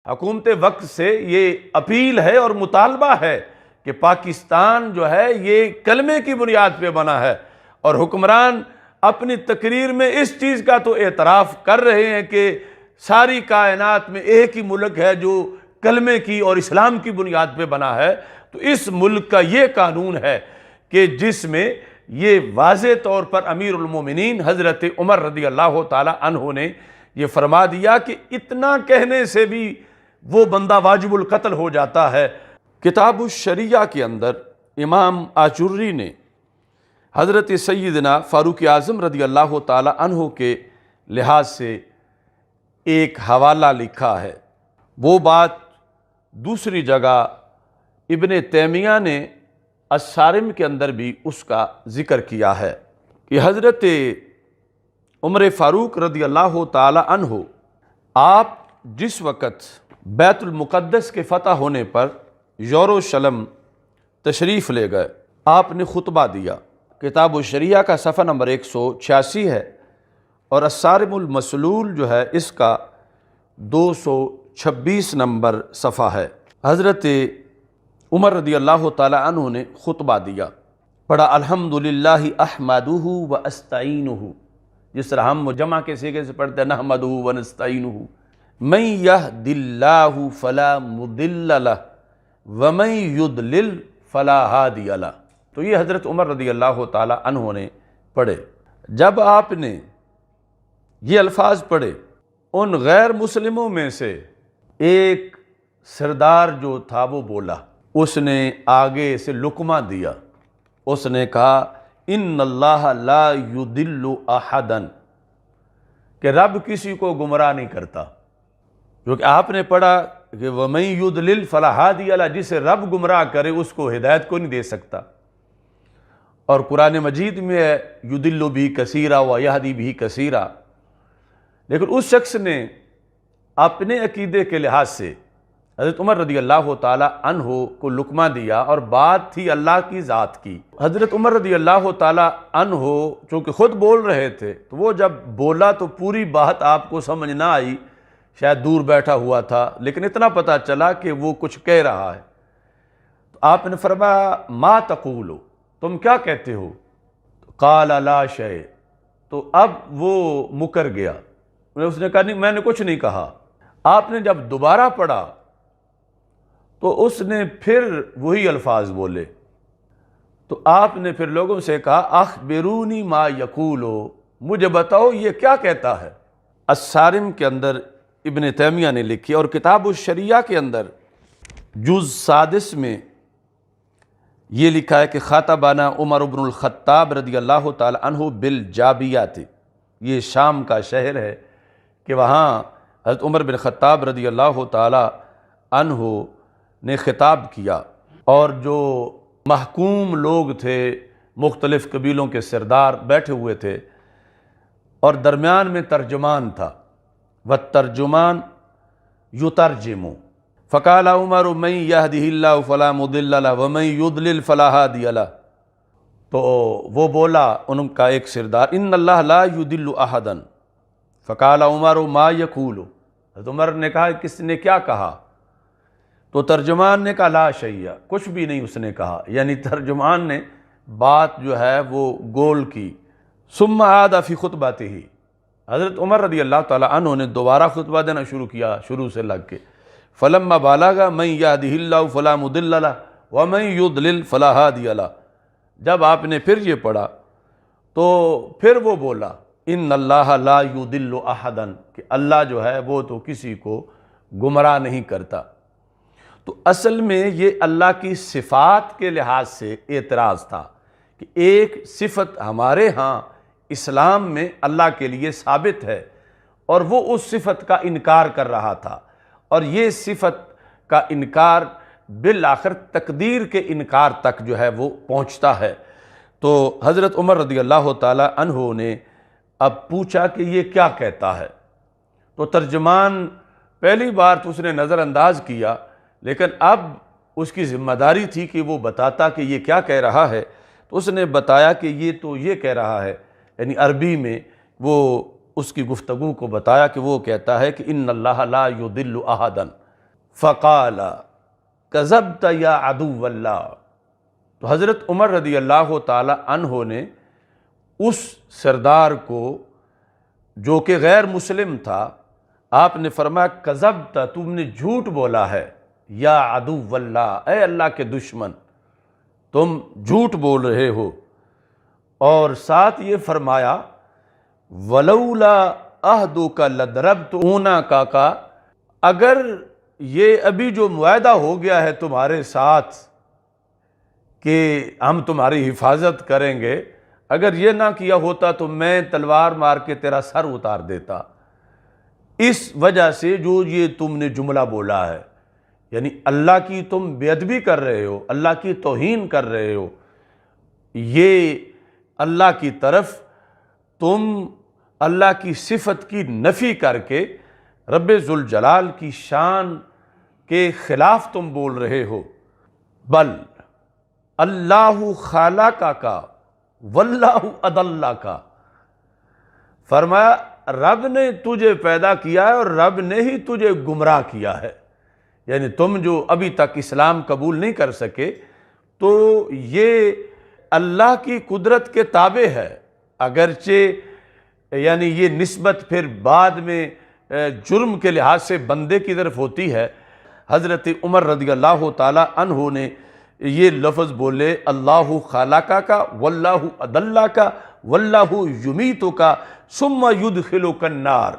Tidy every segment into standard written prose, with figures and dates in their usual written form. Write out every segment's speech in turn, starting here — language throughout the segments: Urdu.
حکومت وقت سے یہ اپیل ہے اور مطالبہ ہے کہ پاکستان جو ہے یہ کلمے کی بنیاد پہ بنا ہے، اور حکمران اپنی تقریر میں اس چیز کا تو اعتراف کر رہے ہیں کہ ساری کائنات میں ایک ہی ملک ہے جو کلمے کی اور اسلام کی بنیاد پہ بنا ہے۔ تو اس ملک کا یہ قانون ہے کہ جس میں یہ واضح طور پر امیر المومنین حضرت عمر رضی اللہ تعالی عنہ نے یہ فرما دیا کہ اتنا کہنے سے بھی وہ بندہ واجب القتل ہو جاتا ہے۔ کتاب الشریعہ کے اندر امام آجری نے حضرت سیدنا فاروق اعظم رضی اللہ تعالی عنہ کے لحاظ سے ایک حوالہ لکھا ہے۔ وہ بات دوسری جگہ ابن تیمیہ نے الصارم کے اندر بھی اس کا ذکر کیا ہے کہ حضرت عمر فاروق رضی اللہ تعالی عنہ آپ جس وقت بیت المقدس کے فتح ہونے پر یروشلم تشریف لے گئے، آپ نے خطبہ دیا۔ کتاب الشریعہ کا صفحہ نمبر 186 ہے، اور الصارم المسلول جو ہے اس کا 226 نمبر صفحہ ہے۔ حضرت عمر رضی اللہ تعالی عنہ نے خطبہ دیا، پڑھا الحمدللہ احمدہ و استعینہ، جس طرح ہم جمع کے صیغے سے پڑھتے ہیں نحمدہ و نستعینہ، من یہد اللہ فلا مضل لہ ومن یضلل فلا ہادی لہ۔ تو یہ حضرت عمر رضی اللہ تعالی عنہ نے پڑھے۔ جب آپ نے یہ الفاظ پڑھے، ان غیر مسلموں میں سے ایک سردار جو تھا وہ بولا، اس نے آگے سے لقمہ دیا، اس نے کہا ان اللہ لا یضل احدا، کہ رب کسی کو گمراہ نہیں کرتا۔ کیونکہ آپ نے پڑھا کہ وَمَن يُضْلِلْ فَلَا هَادِيَ لَهُ، جسے رب گمراہ کرے اس کو ہدایت کو نہیں دے سکتا۔ اور قرآن مجید میں ہے یُضِلُّ بِهِ كَثِيرًا وَيَهْدِي بِهِ كَثِيرًا، لیکن اس شخص نے اپنے عقیدے کے لحاظ سے حضرت عمر رضی اللہ تعالی عنہ کو لقمہ دیا، اور بات تھی اللہ کی ذات کی۔ حضرت عمر رضی اللہ تعالی عنہ چونکہ خود بول رہے تھے، تو وہ جب بولا تو پوری بات آپ کو سمجھ نہ آئی، شاید دور بیٹھا ہوا تھا، لیکن اتنا پتہ چلا کہ وہ کچھ کہہ رہا ہے۔ تو آپ نے فرمایا ما تقولو، تم کیا کہتے ہو؟ قال لا شیء، تو اب وہ مکر گیا، اس نے کہا نہیں میں نے کچھ نہیں کہا۔ آپ نے جب دوبارہ پڑھا تو اس نے پھر وہی الفاظ بولے، تو آپ نے پھر لوگوں سے کہا اخبرونی ما یقولو، مجھے بتاؤ یہ کیا کہتا ہے۔ الصارم کے اندر ابن تیمیہ نے لکھی، اور کتاب الشریعہ کے اندر جز 6 میں یہ لکھا ہے کہ خاطبنا عمر بن الخطاب رضی اللہ تعالی عنہ بالجابیات، یہ شام کا شہر ہے کہ وہاں حضرت عمر بن خطاب رضی اللہ تعالی عنہ نے خطاب کیا، اور جو محکوم لوگ تھے، مختلف قبیلوں کے سردار بیٹھے ہوئے تھے، اور درمیان میں ترجمان تھا، والترجمان یترجم، فقال عمر من یہدہ اللہ فلا مضل لہ ومن یضلل فلا ہادی لہ۔ تو وہ بولا ان کا ایک سردار ان اللہ لا یضل احدا، فقال عمر ما یقول، حضرت عمر نے کہا کس نے کیا کہا؟ تو ترجمان نے کہا لا شیء، کچھ بھی نہیں اس نے کہا، یعنی ترجمان نے بات جو ہے وہ گول کی۔ ثم عاد فی خطبتہ، حضرت عمر رضی اللہ تعالی عنہ نے دوبارہ خطبہ دینا شروع کیا شروع سے لگ کے، فلما بالغ من یہدہ اللہ فلا مضل لہ ومن یضلل فلا ہادی لہ۔ جب آپ نے پھر یہ پڑھا تو پھر وہ بولا ان اللہ لا یضل احدا، کہ اللہ جو ہے وہ تو کسی کو گمراہ نہیں کرتا۔ تو اصل میں یہ اللہ کی صفات کے لحاظ سے اعتراض تھا کہ ایک صفت ہمارے ہاں اسلام میں اللہ کے لیے ثابت ہے، اور وہ اس صفت کا انکار کر رہا تھا، اور یہ صفت کا انکار بالآخر تقدیر کے انکار تک جو ہے وہ پہنچتا ہے۔ تو حضرت عمر رضی اللہ تعالی عنہ نے اب پوچھا کہ یہ کیا کہتا ہے؟ تو ترجمان پہلی بار تو اس نے نظر انداز کیا، لیکن اب اس کی ذمہ داری تھی کہ وہ بتاتا کہ یہ کیا کہہ رہا ہے۔ تو اس نے بتایا کہ یہ تو یہ کہہ رہا ہے، یعنی عربی میں وہ اس کی گفتگو کو بتایا کہ وہ کہتا ہے کہ ان اللہ لا یضل احدا، فقال کذبت یا عدو اللہ۔ تو حضرت عمر رضی اللہ تعالی عنہ نے اس سردار کو جو کہ غیر مسلم تھا، آپ نے فرمایا کذبت، تم نے جھوٹ بولا ہے، یا عدو اللہ، اے اللہ کے دشمن تم جھوٹ بول رہے ہو۔ اور ساتھ یہ فرمایا ولولا عہدک لضربتعنک، اگر یہ ابھی جو معاہدہ ہو گیا ہے تمہارے ساتھ کہ ہم تمہاری حفاظت کریں گے، اگر یہ نہ کیا ہوتا تو میں تلوار مار کے تیرا سر اتار دیتا۔ اس وجہ سے جو یہ تم نے جملہ بولا ہے، یعنی اللہ کی تم بے ادبی کر رہے ہو، اللہ کی توہین کر رہے ہو، یہ اللہ کی طرف تم اللہ کی صفت کی نفی کر کے رب ذوالجلال کی شان کے خلاف تم بول رہے ہو۔ بل اللہ خالقک واللہ اضلک، فرمایا رب نے تجھے پیدا کیا ہے اور رب نے ہی تجھے گمراہ کیا ہے۔ یعنی تم جو ابھی تک اسلام قبول نہیں کر سکے تو یہ اللہ کی قدرت کے تابع ہے، اگرچہ یعنی یہ نسبت پھر بعد میں جرم کے لحاظ سے بندے کی طرف ہوتی ہے۔ حضرت عمر رضی اللہ تعالی عنہ نے یہ لفظ بولے اللہ خالقک واللہ اضلک واللہ یمیتک ثم یدخلک النار،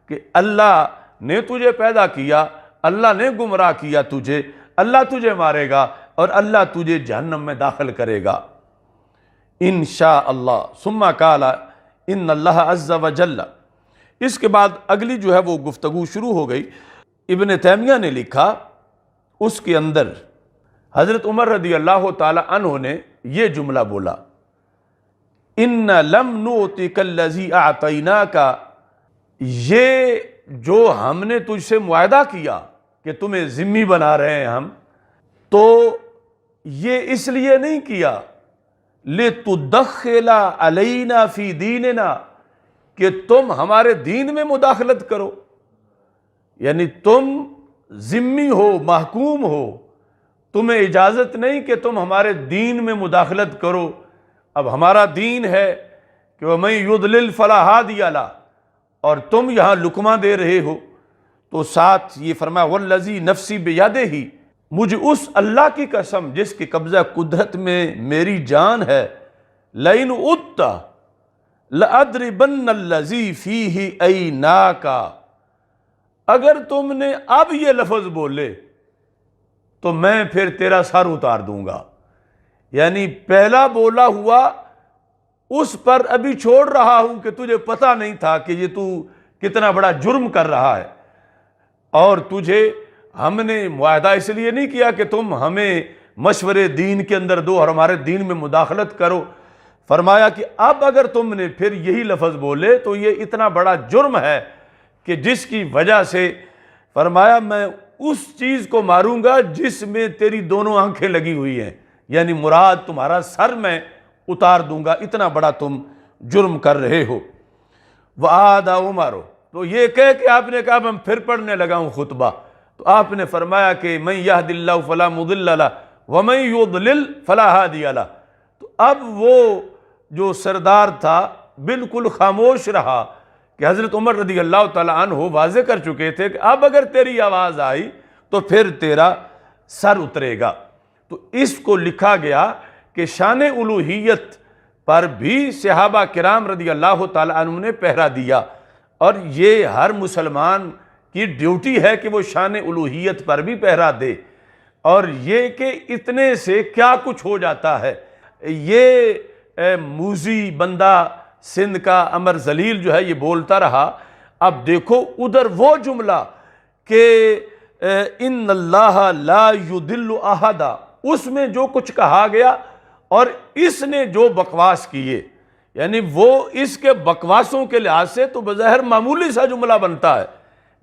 کہ اللہ نے تجھے پیدا کیا، اللہ نے گمراہ کیا تجھے، اللہ تجھے مارے گا اور اللہ تجھے جہنم میں داخل کرے گا انشاءاللہ۔ ثم قال ان اللہ عز وجل، اس کے بعد اگلی جو ہے وہ گفتگو شروع ہو گئی۔ ابن تیمیہ نے لکھا، اس کے اندر حضرت عمر رضی اللہ تعالی عنہ نے یہ جملہ بولا ان لم نؤتک الذی اعطیناک، یہ جو ہم نے تجھ سے معاہدہ کیا کہ تمہیں ذمہ بنا رہے ہیں ہم، تو یہ اس لیے نہیں کیا لتدخل علینا فی دیننا، کہ تم ہمارے دین میں مداخلت کرو، یعنی تم ذمہ ہو، محکوم ہو، تمہیں اجازت نہیں کہ تم ہمارے دین میں مداخلت کرو۔ اب ہمارا دین ہے کہ وَمَن يُضْلِلْ فَلَا هَادِيَ لَهُ، اور تم یہاں لقمہ دے رہے ہو۔ تو ساتھ یہ فرمایا وَالَّذِي نَفْسِي بِيَدِهِ، مجھے اس اللہ کی قسم جس کے قبضہ قدرت میں میری جان ہے، لَئِنْ عُدْتَ لَأَضْرِبَنَّ الَّذِي فِيهِ أَيْنَاكَ، اگر تم نے اب یہ لفظ بولے تو میں پھر تیرا سر اتار دوں گا۔ یعنی پہلا بولا ہوا اس پر ابھی چھوڑ رہا ہوں کہ تجھے پتہ نہیں تھا کہ یہ تو کتنا بڑا جرم کر رہا ہے، اور تجھے ہم نے معاہدہ اس لیے نہیں کیا کہ تم ہمیں مشورے دین کے اندر دو اور ہمارے دین میں مداخلت کرو۔ فرمایا کہ اب اگر تم نے پھر یہی لفظ بولے تو یہ اتنا بڑا جرم ہے کہ جس کی وجہ سے فرمایا میں اس چیز کو ماروں گا جس میں تیری دونوں آنکھیں لگی ہوئی ہیں، یعنی مراد تمہارا سر میں اتار دوں گا، اتنا بڑا تم جرم کر رہے ہو۔ وعاد عمر، تو یہ کہہ کہ آپ نے کہا میں پھر پڑھنے لگا ہوں خطبہ، تو آپ نے فرمایا کہ من یہد اللہ فلا مضل لہ ومن یضلل فلا ہادی لہ۔ تو اب وہ جو سردار تھا بالکل خاموش رہا کہ حضرت عمر رضی اللہ تعالیٰ عنہ واضح کر چکے تھے کہ اب اگر تیری آواز آئی تو پھر تیرا سر اترے گا۔ تو اس کو لکھا گیا کہ شان الوہیت پر بھی صحابہ کرام رضی اللہ تعالیٰ عنہ نے پہرا دیا، اور یہ ہر مسلمان کی ڈیوٹی ہے کہ وہ شان الوہیت پر بھی پہرا دے۔ اور یہ کہ اتنے سے کیا کچھ ہو جاتا ہے، یہ موذی بندہ سندھ کا عمر ذلیل جو ہے یہ بولتا رہا۔ اب دیکھو ادھر وہ جملہ کہ ان اللہ لا یضل احد، اس میں جو کچھ کہا گیا اور اس نے جو بکواس کیے، یعنی وہ اس کے بکواسوں کے لحاظ سے تو بظاہر معمولی سا جملہ بنتا ہے،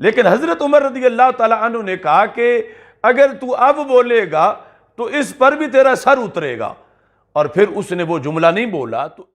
لیکن حضرت عمر رضی اللہ تعالیٰ عنہ نے کہا کہ اگر تو اب بولے گا تو اس پر بھی تیرا سر اترے گا، اور پھر اس نے وہ جملہ نہیں بولا۔ تو